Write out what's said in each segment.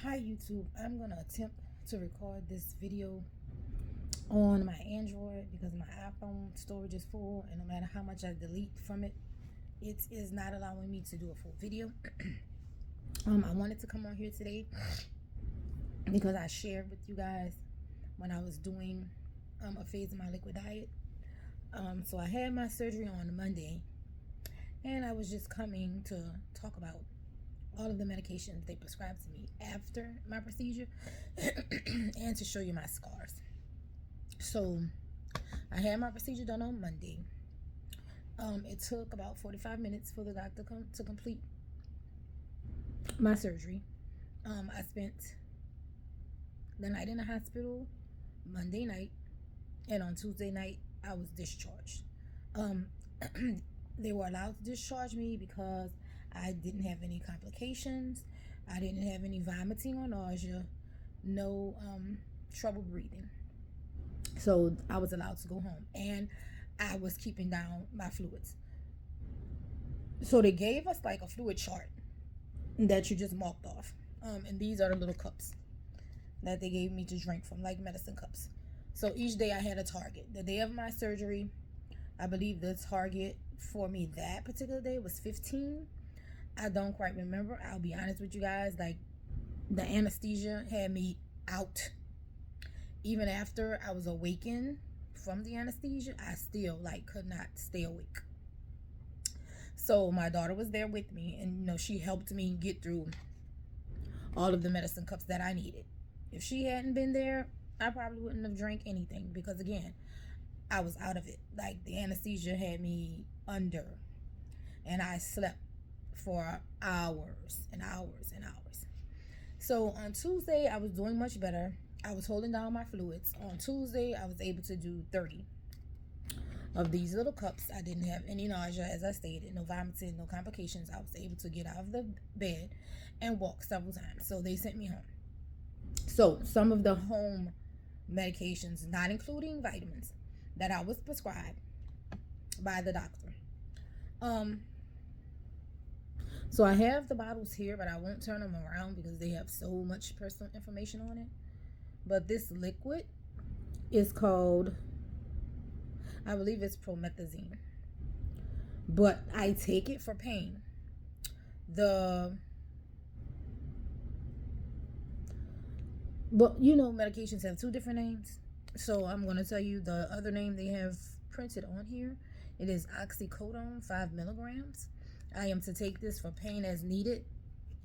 Hi YouTube, I'm gonna attempt to record this video on my Android because my iPhone storage is full, and no matter how much I delete from it, it is not allowing me to do a full video. I wanted to come on here today because I shared with you guys when I was doing a phase of my liquid diet. So I had my surgery on Monday, and I was just coming to talk about all of the medications they prescribed to me after my procedure and to show you my scars. So I had my procedure done on Monday. It took about 45 minutes for the doctor to complete my surgery. I spent the night in the hospital Monday night, and on Tuesday night I was discharged. They were allowed to discharge me because I didn't have any complications. I didn't have any vomiting or nausea, no trouble breathing. So I was allowed to go home, and I was keeping down my fluids. So they gave us like a fluid chart that you just marked off. And these are the little cups that they gave me to drink from, like medicine cups. So each day I had a target. The day of my surgery, I believe the target for me that particular day was 15. I don't quite remember. I'll be honest with you guys. Like, the anesthesia had me out. Even after I was awakened from the anesthesia, I still could not stay awake. So my daughter was there with me, and she helped me get through all of the medicine cups that I needed. If she hadn't been there, I probably wouldn't have drank anything because, again, I was out of it. Like, the anesthesia had me under, and I slept for hours and hours and hours. So on Tuesday, I was doing much better. I was holding down my fluids. On Tuesday, I was able to do 30 of these little cups. I didn't have any nausea, as I stated, no vomiting, no complications. I was able to get out of the bed and walk several times. So they sent me home. So some of the home medications, not including vitamins, that I was prescribed by the doctor. So I have the bottles here, but I won't turn them around because they have so much personal information on it. But this liquid is called, I believe it's promethazine. But I take it for pain. Medications have two different names. So I'm going to tell you the other name they have printed on here. It is oxycodone, 5 milligrams. I am to take this for pain as needed.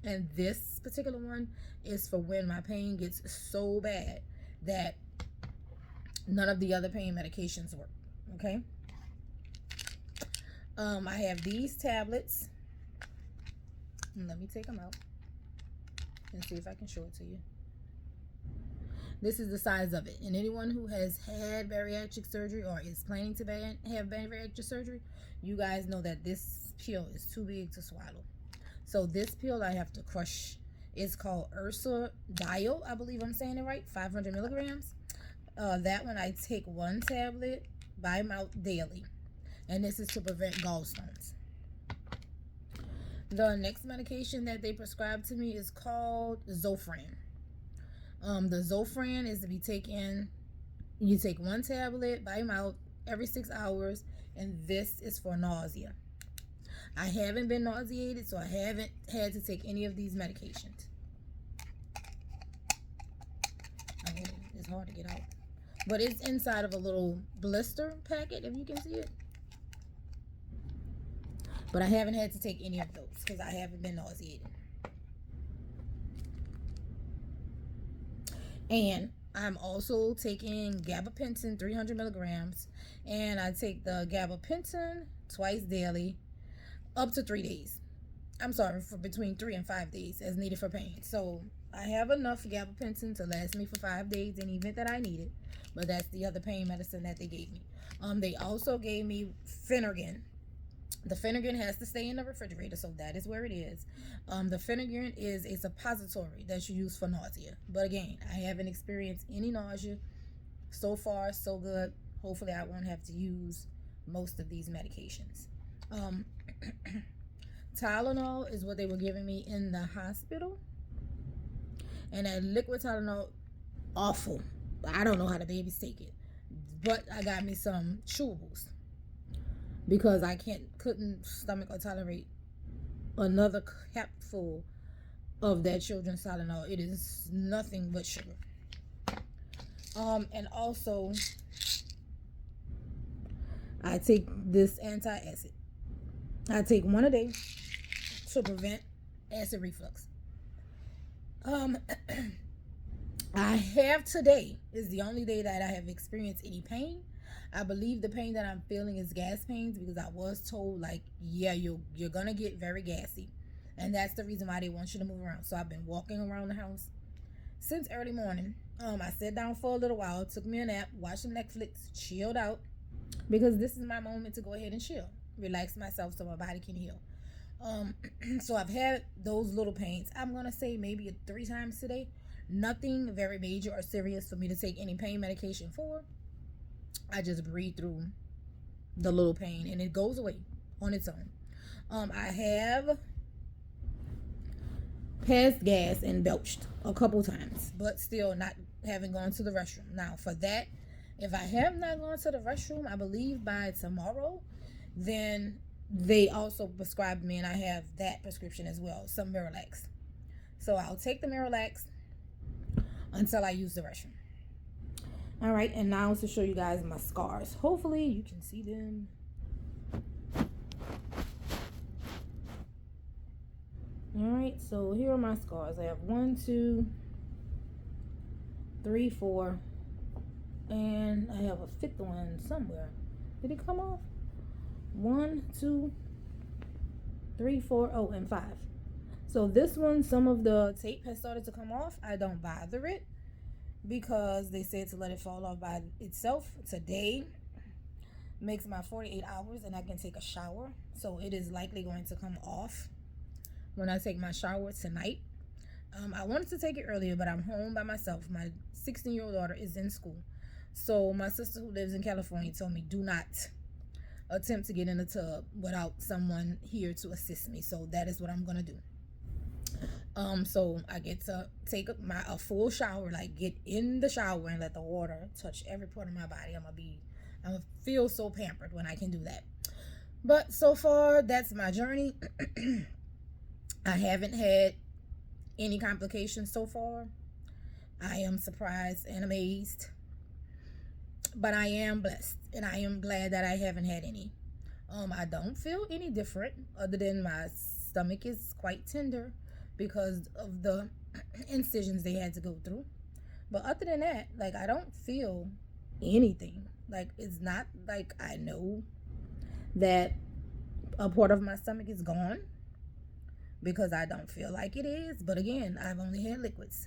And this particular one is for when my pain gets so bad that none of the other pain medications work. Okay? I have these tablets. Let me take them out and see if I can show it to you. This is the size of it. And anyone who has had bariatric surgery or is planning to have bariatric surgery, you guys know that this pill is too big to swallow. So this pill I have to crush. It's called Dial. I believe I'm saying it right. 500 milligrams. That one I take one tablet by mouth daily. And this is to prevent gallstones. The next medication that they prescribed to me is called Zofran. The Zofran is to be taken, you take one tablet by mouth every 6 hours, and this is for nausea. I haven't been nauseated, so I haven't had to take any of these medications. I mean, it's hard to get out. But it's inside of a little blister packet, if you can see it. But I haven't had to take any of those because I haven't been nauseated. And I'm also taking gabapentin, 300 milligrams. And I take the gabapentin twice daily, up to 3 days. I'm sorry, for between 3 and 5 days as needed for pain. So I have enough gabapentin to last me for 5 days in the event that I need it. But that's the other pain medicine that they gave me. They also gave me Phenergan. The Phenergan has to stay in the refrigerator, so that is where it is. The Phenergan is a suppository that you use for nausea. But again, I haven't experienced any nausea. So far, so good. Hopefully, I won't have to use most of these medications. Tylenol is what they were giving me in the hospital. And that liquid Tylenol, awful. I don't know how the babies take it. But I got me some chewables because I couldn't stomach or tolerate another capful of that children's Tylenol. It is nothing but sugar. And also I take this antacid. I take one a day to prevent acid reflux. I have today is the only day that I have experienced any pain. I believe the pain that I'm feeling is gas pains because I was told, like, yeah, you're gonna get very gassy, and that's the reason why they want you to move around. So I've been walking around the house since early morning. I sat down for a little while, took me a nap, watched some Netflix, chilled out, because this is my moment to go ahead and chill, relax myself so my body can heal. So I've had those little pains. I'm gonna say maybe 3 times today. Nothing very major or serious for me to take any pain medication for. I just breathe through the little pain and it goes away on its own. I have passed gas and belched a couple times, but still not having gone to the restroom. Now for that, if I have not gone to the restroom, I believe by tomorrow, then they also prescribed me, and I have that prescription as well, some Miralax. So I'll take the Miralax until I use the restroom. All right, and now to show you guys my scars. Hopefully you can see them. All right, so here are my scars. I have 1, 2, 3, 4, and I have a 5th one somewhere. Did it come off? 1, 2, 3, 4, oh, and 5. So this one, some of the tape has started to come off. I don't bother it because they said to let it fall off by itself. Today makes my 48 hours and I can take a shower. So it is likely going to come off when I take my shower tonight. I wanted to take it earlier, but I'm home by myself. My 16-year-old daughter is in school. So my sister who lives in California told me, do not attempt to get in the tub without someone here to assist me. So that is what I'm going to do. So I get to take a full shower, like get in the shower and let the water touch every part of my body. I'm gonna feel so pampered when I can do that. But so far, that's my journey. I haven't had any complications so far. I am surprised and amazed, but I am blessed and I am glad that I haven't had any. I don't feel any different other than my stomach is quite tender because of the incisions they had to go through. But other than that, like, I don't feel anything. Like, it's not like I know that a part of my stomach is gone, because I don't feel like it is. But again, I've only had liquids.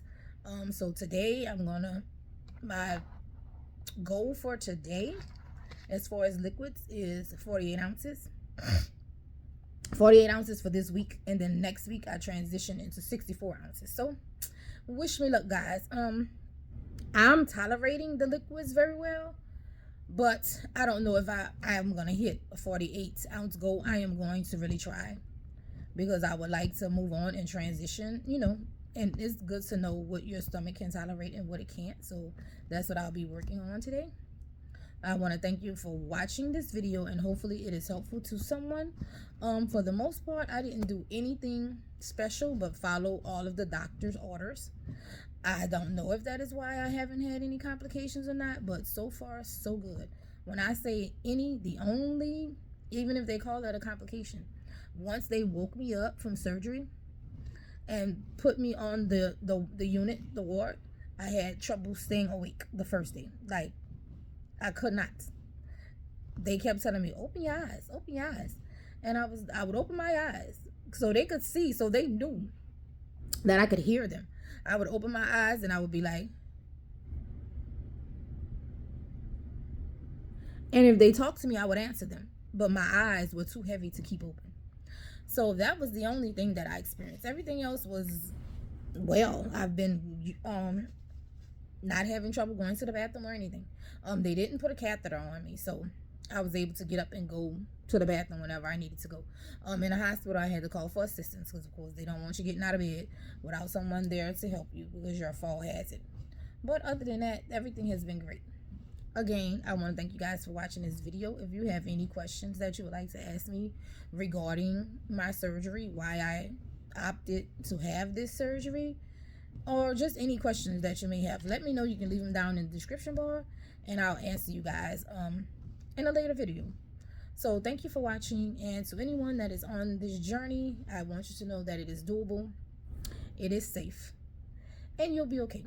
So today my goal for today as far as liquids is 48 ounces. 48 ounces for this week, and then next week I transition into 64 ounces. So wish me luck, guys. I'm tolerating the liquids very well, but I don't know if I am gonna hit a 48 ounce goal. I am going to really try, because I would like to move on and transition, and it's good to know what your stomach can tolerate and what it can't. So that's what I'll be working on today. I want to thank you for watching this video, and hopefully it is helpful to someone. For the most part, I didn't do anything special but follow all of the doctor's orders. I don't know if that is why I haven't had any complications or not, but so far so good. When I say any, the only, even if they call that a complication, once they woke me up from surgery and put me on the unit, the ward, I had trouble staying awake the first day. Like, I could not. They kept telling me, open your eyes, open your eyes. And I would open my eyes so they could see, so they knew that I could hear them. I would open my eyes and I would be like, and if they talked to me, I would answer them. But my eyes were too heavy to keep open. So that was the only thing that I experienced. Everything else was, well, I've been not having trouble going to the bathroom or anything. They didn't put a catheter on me, so I was able to get up and go to the bathroom whenever I needed to go. In a hospital, I had to call for assistance because, of course, they don't want you getting out of bed without someone there to help you because you're a fall hazard. But other than that, everything has been great. Again, I want to thank you guys for watching this video. If you have any questions that you would like to ask me regarding my surgery, why I opted to have this surgery, or just any questions that you may have, let me know. You can leave them down in the description bar and I'll answer you guys in a later video. So thank you for watching, and to anyone that is on this journey, I want you to know that it is doable, it is safe, and you'll be okay.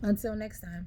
Until next time.